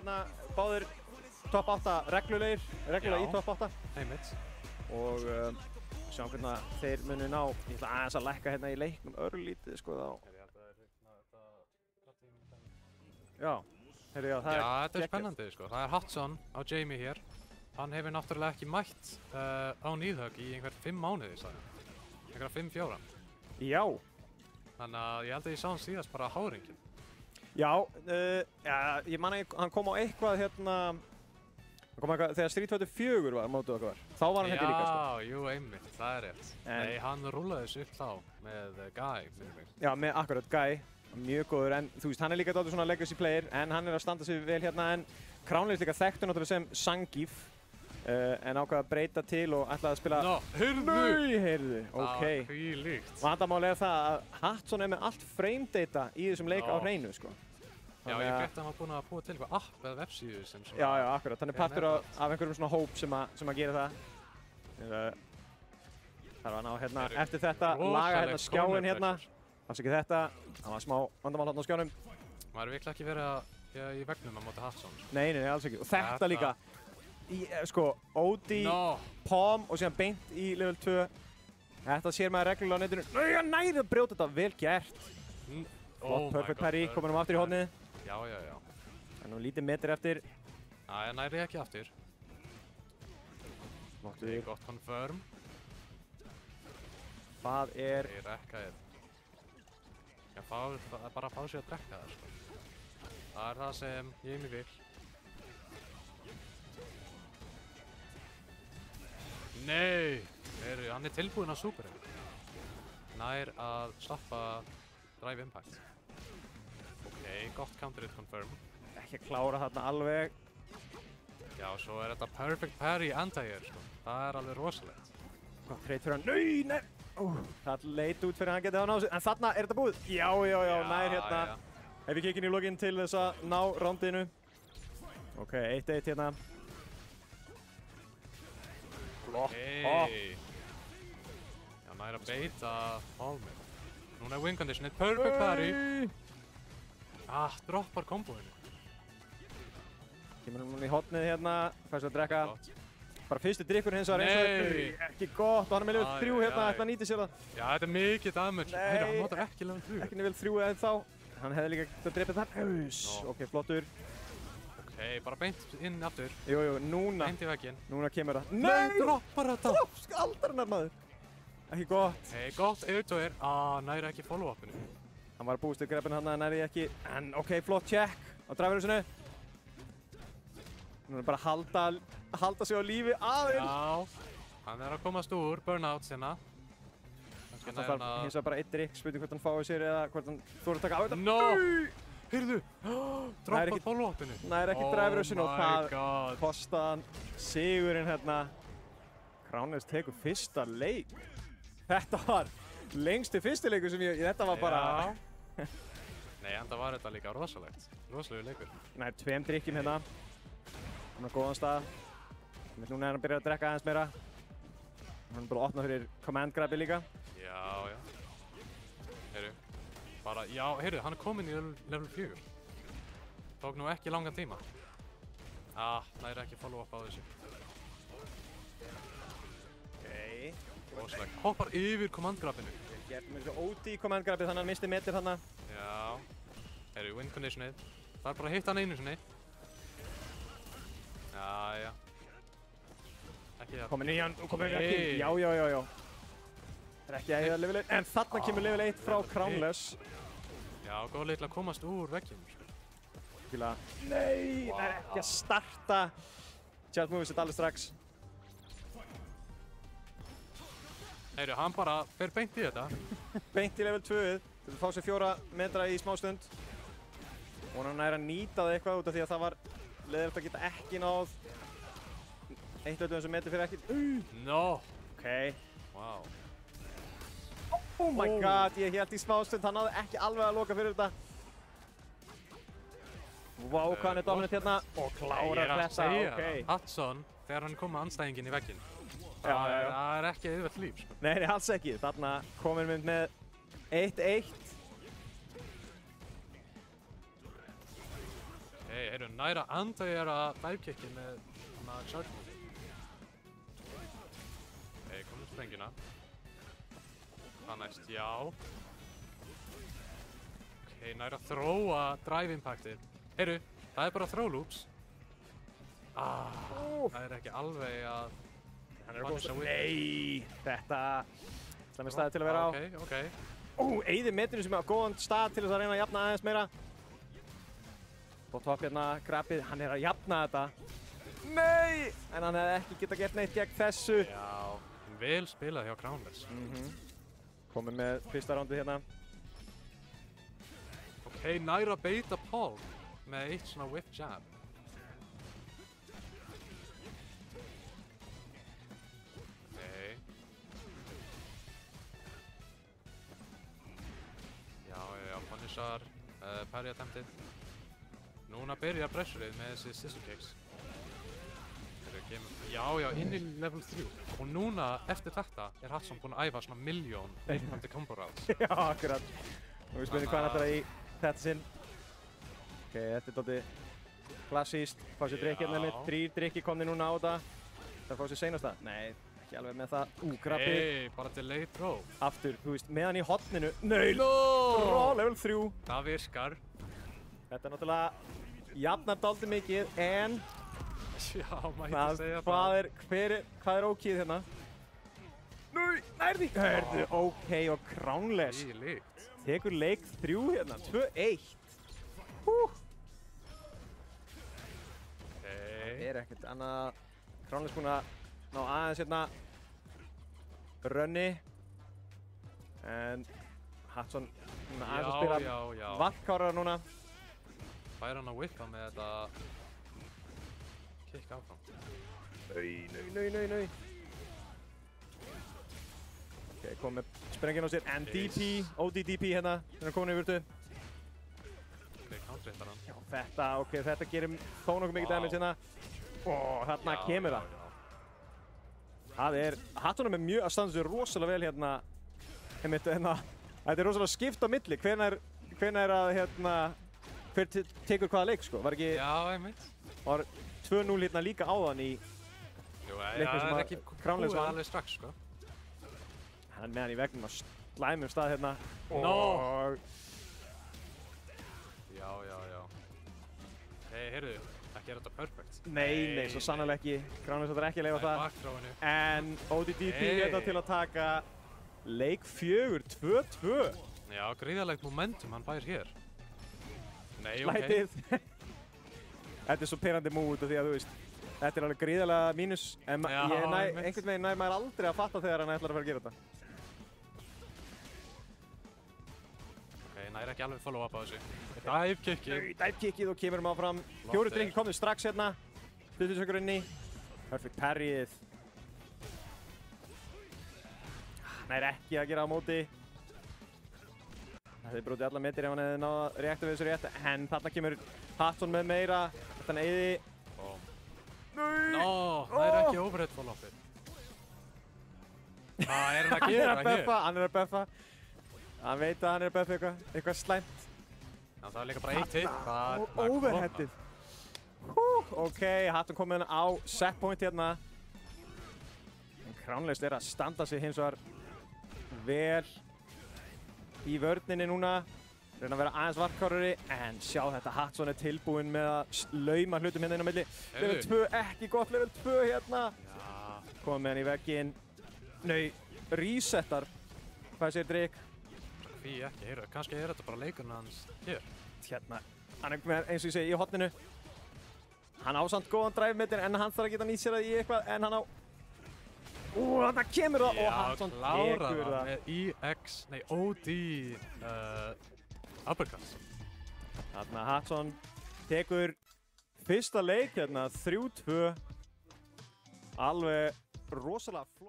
hérna báðir top 8 reglulega í top 8. Einmitt. Og sjáum hvernig þeir munu ná, ég ætla aðeins að lækka hérna í leiknum örlítið sko þá. Já, heyrðu já, það þetta er spennandi sko. Það er Hudson á Jamie hér. Hann hefur náttúrulega ekki mætt á Nidhogg í einhver 5 mánuði, sagði hann. Einhverja 5-4. Já. Þannig að ég held að ég sá hann síðast bara á háringin. Já, ég man að hann kom á eitthvað hérna, hann kom eitthvað þegar Street Fighter 4 var mótið okkar. Þá var hann held ég líka sko. Já, jú, einmitt, það er rétt. Nei, hann rúlaði þessu upp þá með Guy, minnum mig. Já, með akkurat Guy. Mjög góður, en þú veist, hann er líka dálítið svona legacy player, en hann er að standa sig vel hérna, en Crownless líka þekktur náttúrulega sem Zangief, en ákvað að breyta til og ætlaði að spila... Heyrðu, ok. Hvílíkt. Vandamáli er það að Hudson er með allt frame data í þessum leik á hreinu, sko. Já, ég frétti að hann var búinn að búa til eitthvað app eða websíðu sem svona... Já, akkurat. Hann er partur af einhverjum svona hóp sem að gera það. Það var ná hérna, eftir þetta, laga hérna skjáinn hérna. Afsakið þetta, það var smá vandamál hérna á skjánum. Maður er virkilega ekki verið í vegnum að móta Hudson. Nei, alls ekki. Og þetta líka, sko, Odi, Palm og síðan beint í level 2. Þetta sér maður reglulega á netinu. Nei, hann næði að brjóta þetta, vel gert. Flott, perfect parry, komur aftur í hornið. Já. Það er nú lítið metri eftir. Já, ég næri ekki aftur. Gott confirm. Hvað er... Ég rekkaði. Já, bara fá sér að drekka það, sko. Það er það sem ég mig vil. Nei! Hann er tilbúinn á Superinn. Nær að stoppa Drive Impact. Ok, gott counter hit confirm. Ekki að klára þarna alveg. Já, svo er þetta perfect parry anti-air, sko. Það er alveg rosalegt. Gott trade fyrir hann. Nei! Það leit út fyrir að hann getið á náðu, en þarna er þetta búið. Já, nær hérna. Ef við kíkjum í login til þess að ná rándinu. Ok, 1-1 hérna. Flott. Já, nær að beita Palmer. Núna er win conditionið, perfect parry. Droppar komboinu. Kemur hún í hotnið hérna, fær svo að drekka. Bara fyrstu drikkur hins var eins og ekki gott og hann er með level 3 hérna, ætla að nýta sér það. Já, þetta er mikið damage. Nei, hann notar ekki level 3. Ekki level 3 eða þá. Hann hefði líka getað drepið þar. Ok, flottur. Ok, bara beint inn aftur. Jú, núna. Beint í vegginn. Núna kemur það. Nei, droppar þetta. Aldarinnar maður. Ekki gott. Gott auðvitað næri ekki follow-upinu. Hann var að búist við greppinu hann, næri ekki. En ok, flott check á driverhúsinu. Núna er bara að halda sig á lífi aðeins. Já, hann er að komast úr burnouts hérna. Það þarf hins vegar bara 1 drikk, spurning hvort hann fái sér eða hvort hann þorir að taka á þetta. No! Heyrðu! Droppar follow-upinu. Næri ekki driverhúsinu og það kostaði hann sigurinn hérna. Crownless tekur fyrsta leik. Þetta var lengsti fyrsti leikur sem þetta var bara... Nei, enda var þetta líka rosalegt. Rosalegur leikur. Nær 2 drikkjum hérna. Hann er á góðan stað. Núna er hann að byrja að drekka aðeins meira. Hann er bara að opna fyrir command grabbi líka. Já. Heyrðu. Heyrðu, hann er kominn í level 4. Tók nú ekki langan tíma. Næri ekki follow-up á þessu. Ok. Rosalegt. Hoppar yfir command grabbinu. Gert með þessu OD command grabbi þannig að hann misti metir þarna. Já. Heyrðu, win conditionið. Það er bara að hitta hann einu sinni. Já. Ekki það. Komin í hann, komin í hann. Já. Það er ekki að heiða level 1, en þarna kemur level 1 frá Crownless. Já, góð leið til að komast úr veggjum. Nei, það er ekki að starta. Chat moves þetta alveg strax. Heyrðu, hann bara fer beint í þetta. Beint í level 2. Þetta fá sér 4 metra í smá stund. Og hann er að nýta það eitthvað út af því að það var leiðilegt að geta ekki náð eitt öllu eins og metri fyrir ekkert. No! Ok. Wow. Oh my god, ég hélt í smástund, hann náði ekki alveg að loka fyrir þetta. Wow, hvað hann er dominant hérna. Og klárar þetta, ok. Hudson, þegar hann kom með andstæðinginn í vegginn. Já. Það er ekki auðvelt líf, sko. Nei, alls ekki. Þarna komum við með 1-1. heyrðu, næra anti-aira dive-kicki með charge move. Komum sprengjuna. Hvað næst? Já. Næra þróa drive impactið. Heyrðu, það er bara throw loops. Það er ekki alveg að... Hann er að koma. Nei, þetta er staði til að vera á. Ok. Eyðir metinu sem er á góðan stað til þess að reyna að jafna aðeins meira. Og topp hérna, grabbið, hann er að jafna þetta. Nei! En hann hefði ekki getað gert neitt gegn þessu. Já, vel spilað hjá Crownless. Komið með fyrsta rándið hérna. Ok, næra beita Paul með eitt svona whip jab. Parry attemptið. Núna byrjar pressurið með þessi scissor kicks. Já, inn í level 3. Og núna, eftir þetta, er Hudson búinn að æfa svona milljón einhandi combo routes. Já, akkurat. Og við spilum hvað hann ætlar í þetta sinn. Ok, þetta er dálítið klassískt. Fá sér drikk hérna með 3 drikki komni núna á þetta. Það fá sér seinasta. Nei, ekki alveg með það. Grabbið. Nei, bara delay throw. Aftur, þú veist, meðan í hotninu. Nei! Level 3. Það virkar. Þetta er náttúrulega jafnar dálítið mikið, en... Já, maður hitt að segja það. Hvað er ókið hérna? Nei, nærði! Hörðu, ok og Crownless. Líkt. Tekur leik 3 hérna, 2-1. Það er ekkert annað. Crownless búinn að ná aðeins hérna runni. En Hudson aðeins að spila varkárar núna. Fær hann að whippa með þetta kick áfram. Nei. Ok, kom með sprengin á sér, NDP, ODDP hérna, hann er komin í virtu. Ok, counter-hittar hann. Já, þetta gerir þó nokkuð mikið damage hérna. Þarna kemur það. Það er, Hudson er með mjög að standa sér rosalega vel hérna. Þetta er rosalega skipt á milli, hvenær að hérna, hver tekur hvaða leik sko, var ekki... Já, einmitt. Var 2-0 hérna líka áðan í leiknum sem að Crownless var. Alveg strax sko. Hann með hann í vegnum á slæmum stað hérna. Já. Heyrðu, ekki er þetta perfect. Nei, svo sannarlega ekki. Crownless ætlar ekki að leyfa það. En ODDP hérna til að taka leik 4, 2-2. Já, gríðarlegt momentum hann fær hér. Nei, Slætið. Þetta er svo perandi múi út af því að þú veist, þetta er alveg gríðarlega mínus, en einhvern veginn nær maður aldrei að fatta þegar hann ætlar að fara að gera þetta. Ok, nær ekki alveg follow up á þessu. Dive-kickið. Dive-kickið og kemur áfram. 4 drikki komið strax hérna. Hlutusökur inni. Perfect parryið. Nær ekki að gera á móti. Það hefði brotið alla metir ef hann hefði náða að reakta við þessu rétt, en þarna kemur Hudson með meira, þetta eyði. Nei! Það er ekki overhead follow-upið. Hvað er hann að gera hér? Hann er að buffa. Hann veit að hann er að buffa eitthvað slæmt. Það er líka bara 1 hit. Overheadið. Ok, Hudson kom með hann á set point hérna. En Crownless er að standa sig hins vegar vel í vörninni núna, reyna að vera aðeins varkárari, en sjá þetta, Hudson er tilbúinn með að lauma hlutum hérna inn á milli. Level 2, ekki gott, level 2 hérna. Komið með hann í vegginn. Nei, resetar. Hvað sér drikk? Hví ekki, heyrðu, kannski er þetta bara leikurinn hans hér. Hérna, hann er með, eins og ég segi, í hotninu. Hann á samt góðan drive-metin, en hann þarf að geta nýtt sér það í eitthvað, en hann á... Þarna kemur það og Hudson tekur það. Með OD uppercuts. Þarna Hudson tekur fyrsta leik hérna, 3-2. Alveg rosalega flott.